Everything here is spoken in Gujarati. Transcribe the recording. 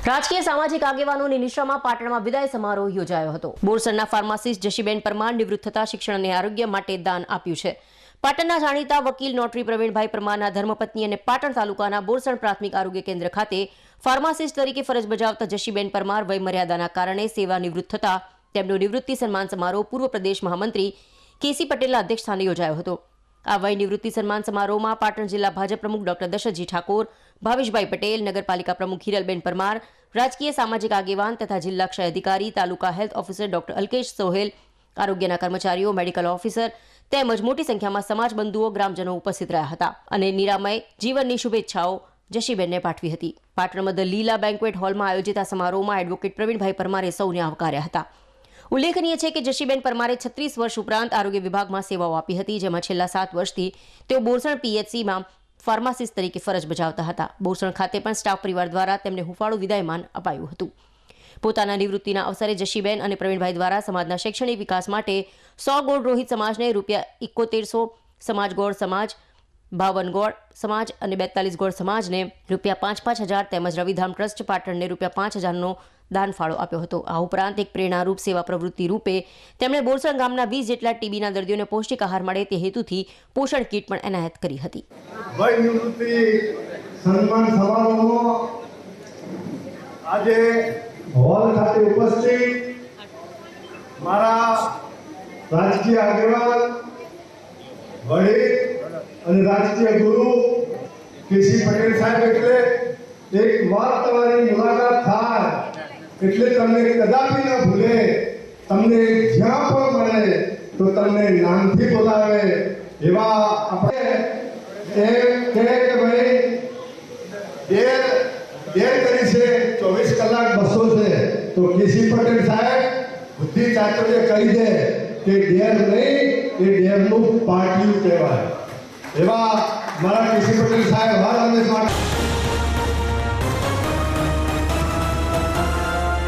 રાજકીય સામાજિક આગેવાનોની નિશામાં પાટણમાં વિદાય સમારોહ યોજાયો હતો। બોરસદના ફાર્માસિસ્ટ જશીબેન પરમાર નિવૃત્ત થતા શિક્ષણ અને આરોગ્ય માટે દાન આપ્યું છે। પાટણના જાણીતા વકીલ નોટરી પ્રવીણભાઈ પરમારના ધર્મપત્ની અને પાટણ તાલુકાના બોરસદ પ્રાથમિક આરોગ્ય કેન્દ્ર ખાતે ફાર્માસિસ્ટ તરીકે ફરજ બજાવતા જશીબેન પરમાર વય મર્યાદાના કારણે સેવા નિવૃત્ત થતા તેમનો નિવૃત્તિ સન્માન સમારોહ પૂર્વ પ્રદેશ મહામંત્રી કેસી પટેલના અધ્યક્ષસ્થાને યોજાયો હતો। આ વય નિવૃત્તિ સન્માન સમારોહમાં પાટણ જિલ્લા ભાજપ પ્રમુખ ડોક્ટર દશરથજી ઠાકોર, ભાવેશભાઈ પટેલ, નગરપાલિકા પ્રમુખ હિરલબેન પરમાર, રાજકીય સામાજિક આગેવાન તથા જિલ્લા ક્ષય અધિકારી, તાલુકા health officer doctor Alkesh Sohel, આરોગ્યના કર્મચારીઓ, મેડિકલ ઓફિસર તેમજ મોટી સંખ્યામાં સમાજ બંધુઓ, ગ્રામજનો ઉપસ્થિત રહ્યા હતા અને નિરામય જીવનની શુભેચ્છાઓ જશીબેનને પાઠવી હતી। પાટણમાં ધ લીલા બેન્ક્વેટ હોલમાં આયોજિત આ સમારોહમાં એડવોકેટ પ્રવીણભાઈ પરમારે સૌને આવકાર્યા હતા। ઉલ્લેખનીય છે કે જશીબેન પરમારે 36 વર્ષ ઉપરાંત આરોગ્ય વિભાગમાં સેવાઓ આપી હતી, જેમાં છેલ્લા 7 વર્ષથી તેઓ બોરસદ પીએચસીમાં ફાર્માસિસ્ટ તરીકે ફરજ બજાવતા હતા। બોરસદ ખાતે પણ સ્ટાફ પરિવાર દ્વારા તેમને હુંફાળું વિદાયમાન અપાયું હતું। પોતાના નિવૃત્તિના અવસરે જશીબેન અને પ્રવીણભાઈ દ્વારા સમાજના શૈક્ષણિક વિકાસ માટે 100 ગોળ રોહિત સમાજને ₹7100, સમાજ ગોળ સમાજ 52 ગોળ સમાજ અને 42 ગોળ સમાજને ₹5,000 તેમજ રવિધામ ટ્રસ્ટ પાટણને ₹5,000નો દાન ફાળો આપ્યો હતો। આ ઉપરાંત એક પ્રેરણારૂપ સેવા પ્રવૃત્તિ રૂપે તેમણે બોરસદ ગામના 20 જેટલા ટીબીના દર્દીઓને પૌષ્ટિક આહાર મળે તે હેતુથી પોષણ કીટ પણ એનાયત કરી હતી। વય નિવૃત્તિ સન્માન સમારોહમાં આજે હોલ ખાતે ઉપસ્થિત મારા રાજકીય આગેવાન, વડીલ અને રાજકીય ગુરુ કેસી પટેલ સાહેબ, એટલે એક વાર તમારી મુલાકાત થાય એટલે તમને કદાપી ન ભૂલે, તમને જ્યાં પણ મળે તો તમને નામથી બોલાવે એવા આપણે કે ભાઈ દેર કરી છે 24 કલાક 200 છે તો કેસી પટેલ સાહેબ બુદ્ધિ ચાતુર્ય કહી દે કે ડેર નહીં એ ડેરનું પાટિયું કહેવાય। એવા મારા કેસી પટેલ સાહેબ